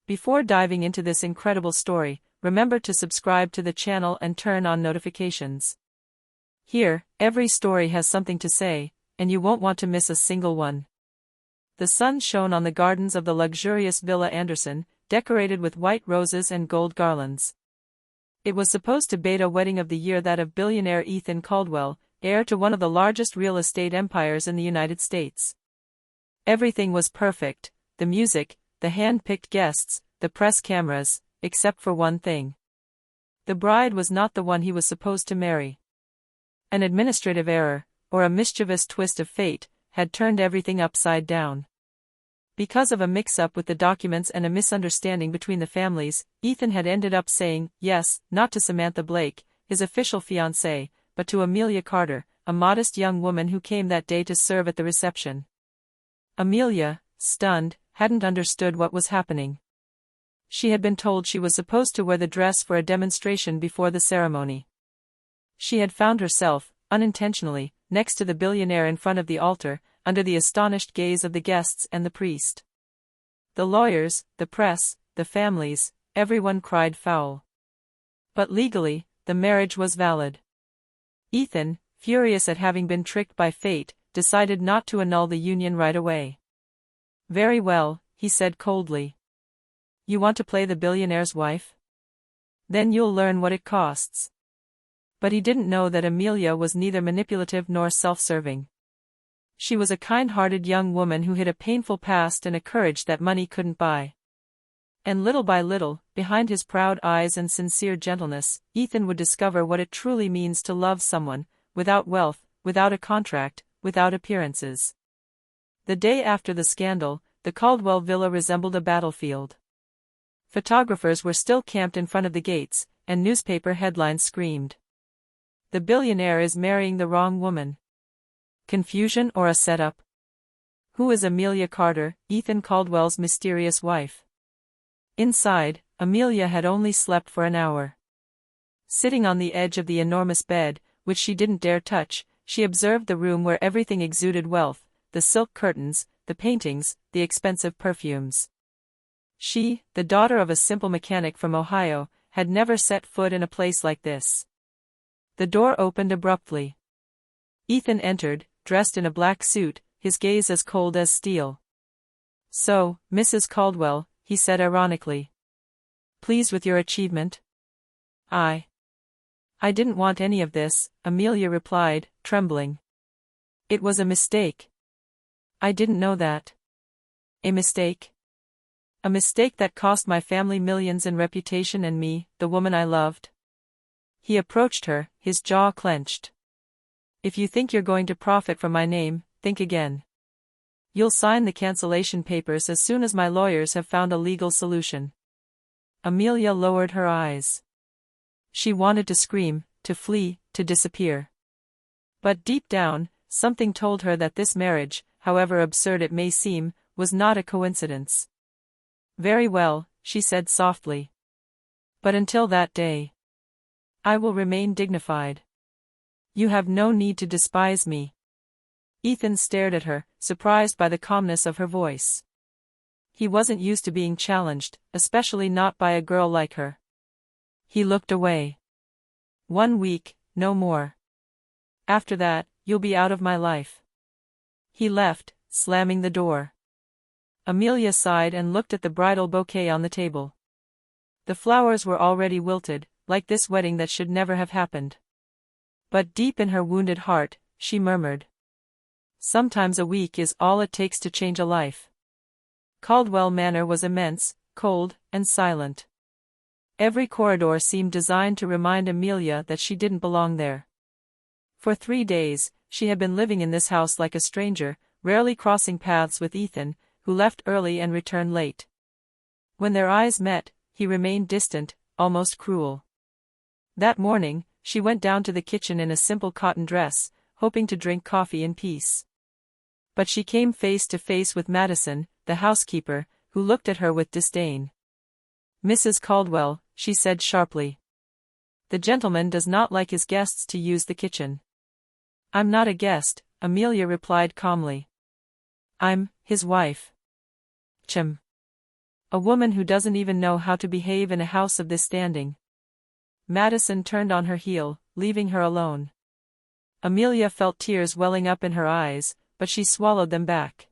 Before diving into this incredible story, remember to subscribe to the channel and turn on notifications. Here, every story has something to say, and you won't want to miss a single one. The sun shone on the gardens of the luxurious Villa Anderson, decorated with white roses and gold garlands. It was supposed to be a wedding of the year, that of billionaire Ethan Caldwell, heir to one of the largest real estate empires in the United States. Everything was perfect: the music, the hand-picked guests, the press cameras, except for one thing. The bride was not the one he was supposed to marry. An administrative error, or a mischievous twist of fate, had turned everything upside down. Because of a mix-up with the documents and a misunderstanding between the families, Ethan had ended up saying yes, not to Samantha Blake, his official fiancée, but to Amelia Carter, a modest young woman who came that day to serve at the reception. Amelia, stunned, hadn't understood what was happening. She had been told she was supposed to wear the dress for a demonstration before the ceremony. She had found herself, unintentionally, next to the billionaire in front of the altar, under the astonished gaze of the guests and the priest. The lawyers, the press, the families, everyone cried foul. But legally, the marriage was valid. Ethan, furious at having been tricked by fate, decided not to annul the union right away. "Very well," he said coldly. "You want to play the billionaire's wife? Then you'll learn what it costs." But he didn't know that Amelia was neither manipulative nor self-serving. She was a kind-hearted young woman who had a painful past and a courage that money couldn't buy. And little by little, behind his proud eyes and sincere gentleness, Ethan would discover what it truly means to love someone, without wealth, without a contract, without appearances. The day after the scandal, the Caldwell villa resembled a battlefield. Photographers were still camped in front of the gates, and newspaper headlines screamed, "The billionaire is marrying the wrong woman." Confusion or a setup? Who is Amelia Carter, Ethan Caldwell's mysterious wife? Inside, Amelia had only slept for an hour. Sitting on the edge of the enormous bed, which she didn't dare touch, she observed the room where everything exuded wealth: the silk curtains, the paintings, the expensive perfumes. She, the daughter of a simple mechanic from Ohio, had never set foot in a place like this. The door opened abruptly. Ethan entered, dressed in a black suit, his gaze as cold as steel. "So, Mrs. Caldwell," he said ironically. "Pleased with your achievement?" I didn't want any of this," Amelia replied, trembling. "It was a mistake." "I didn't know that." "A mistake?" "A mistake that cost my family millions in reputation and me, the woman I loved." He approached her, his jaw clenched. "If you think you're going to profit from my name, think again. You'll sign the cancellation papers as soon as my lawyers have found a legal solution." Amelia lowered her eyes. She wanted to scream, to flee, to disappear. But deep down, something told her that this marriage, however absurd it may seem, was not a coincidence. "Very well," she said softly. "But until that day, I will remain dignified. You have no need to despise me." Ethan stared at her, surprised by the calmness of her voice. He wasn't used to being challenged, especially not by a girl like her. He looked away. "1 week, no more. After that, you'll be out of my life." He left, slamming the door. Amelia sighed and looked at the bridal bouquet on the table. The flowers were already wilted, like this wedding that should never have happened. But deep in her wounded heart, she murmured, "Sometimes a week is all it takes to change a life." Caldwell Manor was immense, cold, and silent. Every corridor seemed designed to remind Amelia that she didn't belong there. For 3 days, she had been living in this house like a stranger, rarely crossing paths with Ethan, who left early and returned late. When their eyes met, he remained distant, almost cruel. That morning, she went down to the kitchen in a simple cotton dress, hoping to drink coffee in peace. But she came face to face with Madison, the housekeeper, who looked at her with disdain. "Mrs. Caldwell," she said sharply, "the gentleman does not like his guests to use the kitchen." "I'm not a guest," Amelia replied calmly. "I'm his wife." "Chum." A woman who doesn't even know how to behave in a house of this standing. Madison turned on her heel, leaving her alone. Amelia felt tears welling up in her eyes, but she swallowed them back.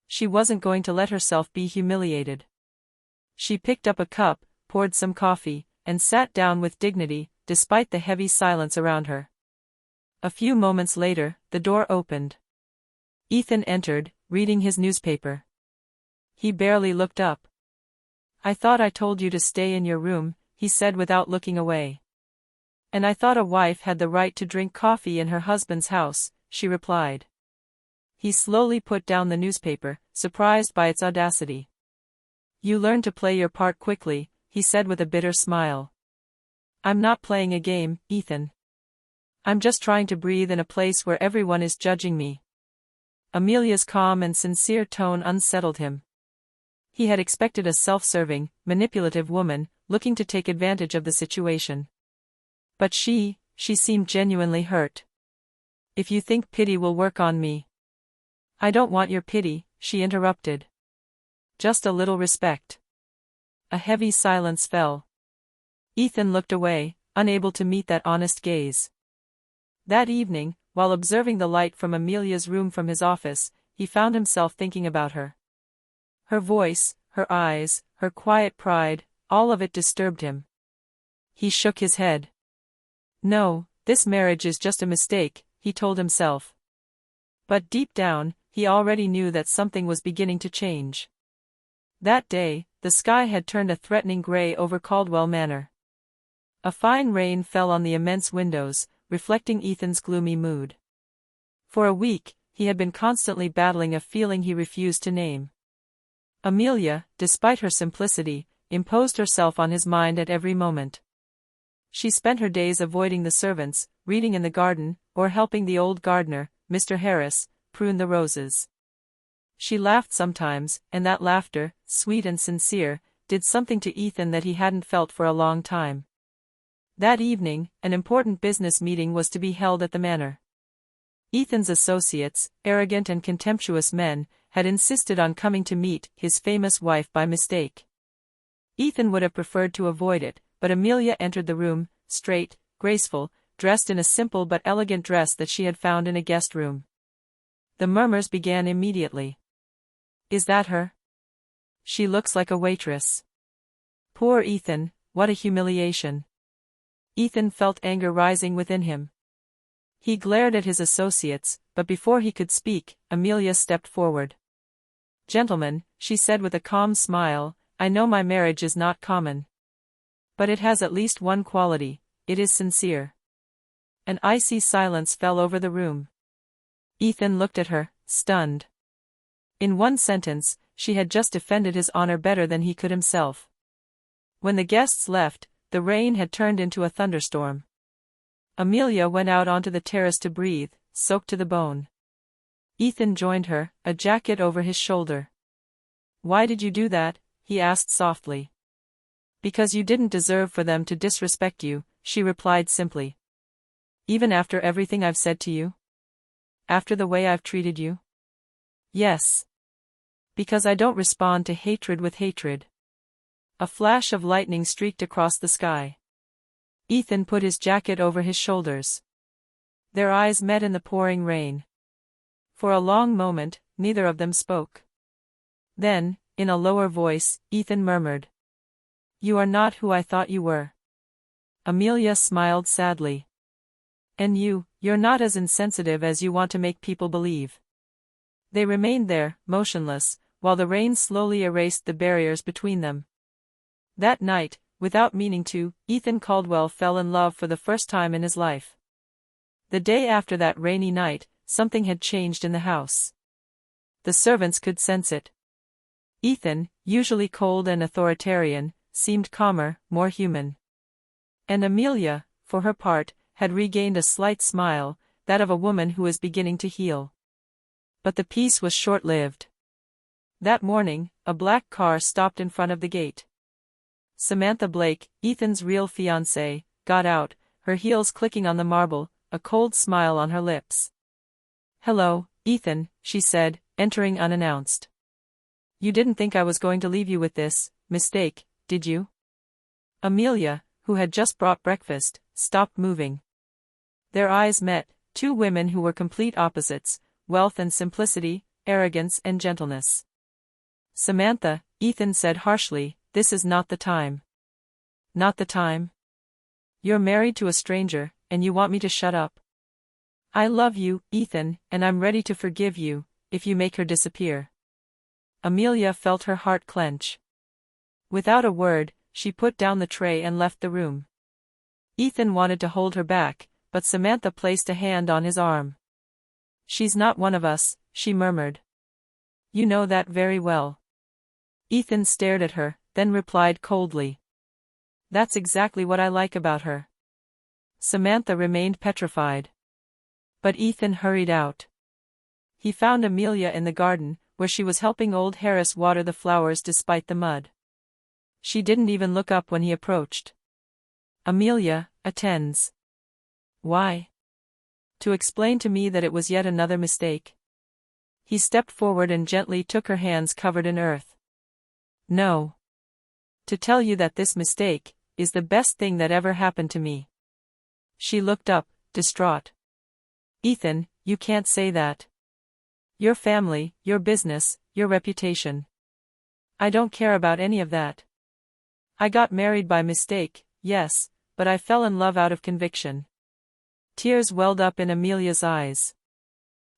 She wasn't going to let herself be humiliated. She picked up a cup, poured some coffee, and sat down with dignity, despite the heavy silence around her. A few moments later, the door opened. Ethan entered, reading his newspaper. He barely looked up. "I thought I told you to stay in your room," he said without looking away. "And I thought a wife had the right to drink coffee in her husband's house," she replied. He slowly put down the newspaper, surprised by its audacity. "You learn to play your part quickly," he said with a bitter smile. "I'm not playing a game, Ethan. I'm just trying to breathe in a place where everyone is judging me." Amelia's calm and sincere tone unsettled him. He had expected a self-serving, manipulative woman, looking to take advantage of the situation. But she seemed genuinely hurt. "If you think pity will work on me." "I don't want your pity," she interrupted. "Just a little respect." A heavy silence fell. Ethan looked away, unable to meet that honest gaze. That evening, while observing the light from Amelia's room from his office, he found himself thinking about her. Her voice, her eyes, her quiet pride, all of it disturbed him. He shook his head. "No, this marriage is just a mistake," he told himself. But deep down, he already knew that something was beginning to change. That day, the sky had turned a threatening gray over Caldwell Manor. A fine rain fell on the immense windows, reflecting Ethan's gloomy mood. For a week, he had been constantly battling a feeling he refused to name. Amelia, despite her simplicity, imposed herself on his mind at every moment. She spent her days avoiding the servants, reading in the garden, or helping the old gardener, Mr. Harris, prune the roses. She laughed sometimes, and that laughter, sweet and sincere, did something to Ethan that he hadn't felt for a long time. That evening, an important business meeting was to be held at the manor. Ethan's associates, arrogant and contemptuous men, had insisted on coming to meet his famous wife by mistake. Ethan would have preferred to avoid it, but Amelia entered the room, straight, graceful, dressed in a simple but elegant dress that she had found in a guest room. The murmurs began immediately. "Is that her? She looks like a waitress." Poor Ethan, what a humiliation. Ethan felt anger rising within him. He glared at his associates, but before he could speak, Amelia stepped forward. "Gentlemen," she said with a calm smile, "I know my marriage is not common. But it has at least one quality: it is sincere." An icy silence fell over the room. Ethan looked at her, stunned. In one sentence, she had just defended his honor better than he could himself. When the guests left, the rain had turned into a thunderstorm. Amelia went out onto the terrace to breathe, soaked to the bone. Ethan joined her, a jacket over his shoulder. "Why did you do that?" he asked softly. "Because you didn't deserve for them to disrespect you," she replied simply. "Even after everything I've said to you? After the way I've treated you?" "Yes. Because I don't respond to hatred with hatred." A flash of lightning streaked across the sky. Ethan put his jacket over his shoulders. Their eyes met in the pouring rain. For a long moment, neither of them spoke. Then, in a lower voice, Ethan murmured, "You are not who I thought you were." Amelia smiled sadly. "And you're not as insensitive as you want to make people believe." They remained there, motionless, while the rain slowly erased the barriers between them. That night, without meaning to, Ethan Caldwell fell in love for the first time in his life. The day after that rainy night, something had changed in the house. The servants could sense it. Ethan, usually cold and authoritarian, seemed calmer, more human. And Amelia, for her part, had regained a slight smile, that of a woman who is beginning to heal. But the peace was short-lived. That morning, a black car stopped in front of the gate. Samantha Blake, Ethan's real fiancée, got out, her heels clicking on the marble, a cold smile on her lips. "Hello, Ethan," she said, entering unannounced. You didn't think I was going to leave you with this mistake, did you? Amelia, who had just brought breakfast, stopped moving. Their eyes met, two women who were complete opposites, wealth and simplicity, arrogance and gentleness. Samantha, Ethan said harshly, this is not the time. Not the time? You're married to a stranger, and you want me to shut up? I love you, Ethan, and I'm ready to forgive you, if you make her disappear. Amelia felt her heart clench. Without a word, she put down the tray and left the room. Ethan wanted to hold her back, but Samantha placed a hand on his arm. She's not one of us, she murmured. You know that very well. Ethan stared at her, then replied coldly. That's exactly what I like about her. Samantha remained petrified. But Ethan hurried out. He found Amelia in the garden, where she was helping old Harris water the flowers despite the mud. She didn't even look up when he approached. Amelia, attends. Why? To explain to me that it was yet another mistake. He stepped forward and gently took her hands covered in earth. No. To tell you that this mistake is the best thing that ever happened to me. She looked up, distraught. Ethan, you can't say that. Your family, your business, your reputation. I don't care about any of that. I got married by mistake, yes, but I fell in love out of conviction. Tears welled up in Amelia's eyes.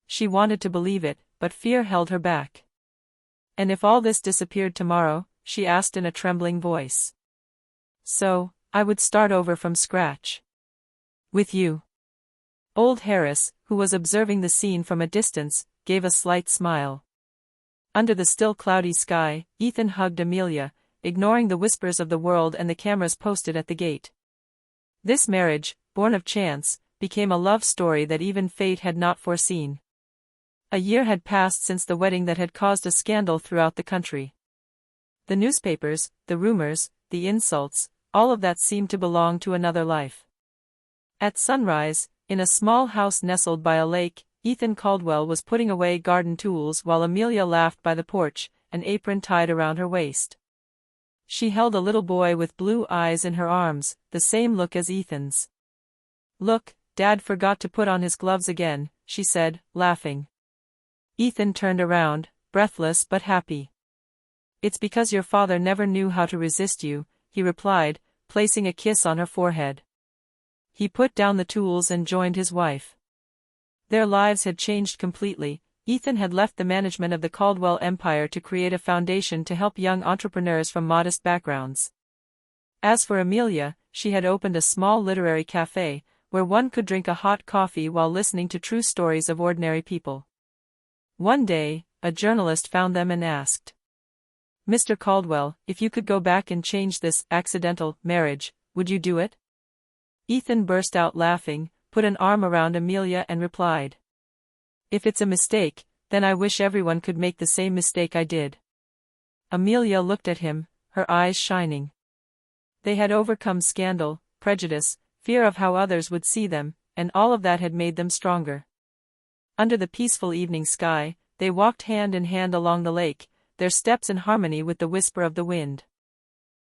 She wanted to believe it, but fear held her back. And if all this disappeared tomorrow, she asked in a trembling voice. So, I would start over from scratch. With you. Old Harris, who was observing the scene from a distance, gave a slight smile. Under the still cloudy sky, Ethan hugged Amelia, ignoring the whispers of the world and the cameras posted at the gate. This marriage, born of chance, became a love story that even fate had not foreseen. A year had passed since the wedding that had caused a scandal throughout the country. The newspapers, the rumors, the insults, all of that seemed to belong to another life. At sunrise, in a small house nestled by a lake, Ethan Caldwell was putting away garden tools while Amelia laughed by the porch, an apron tied around her waist. She held a little boy with blue eyes in her arms, the same look as Ethan's. Look, Dad forgot to put on his gloves again, she said, laughing. Ethan turned around, breathless but happy. It's because your father never knew how to resist you, he replied, placing a kiss on her forehead. He put down the tools and joined his wife. Their lives had changed completely. Ethan had left the management of the Caldwell empire to create a foundation to help young entrepreneurs from modest backgrounds. As for Amelia, she had opened a small literary cafe, where one could drink a hot coffee while listening to true stories of ordinary people. One day, a journalist found them and asked, Mr. Caldwell, if you could go back and change this accidental marriage, would you do it? Ethan burst out laughing, put an arm around Amelia and replied, If it's a mistake, then I wish everyone could make the same mistake I did. Amelia looked at him, her eyes shining. They had overcome scandal, prejudice, fear of how others would see them, and all of that had made them stronger. Under the peaceful evening sky, they walked hand in hand along the lake, their steps in harmony with the whisper of the wind.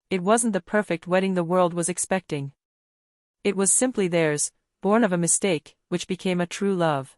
It wasn't the perfect wedding the world was expecting. It was simply theirs, born of a mistake, which became a true love.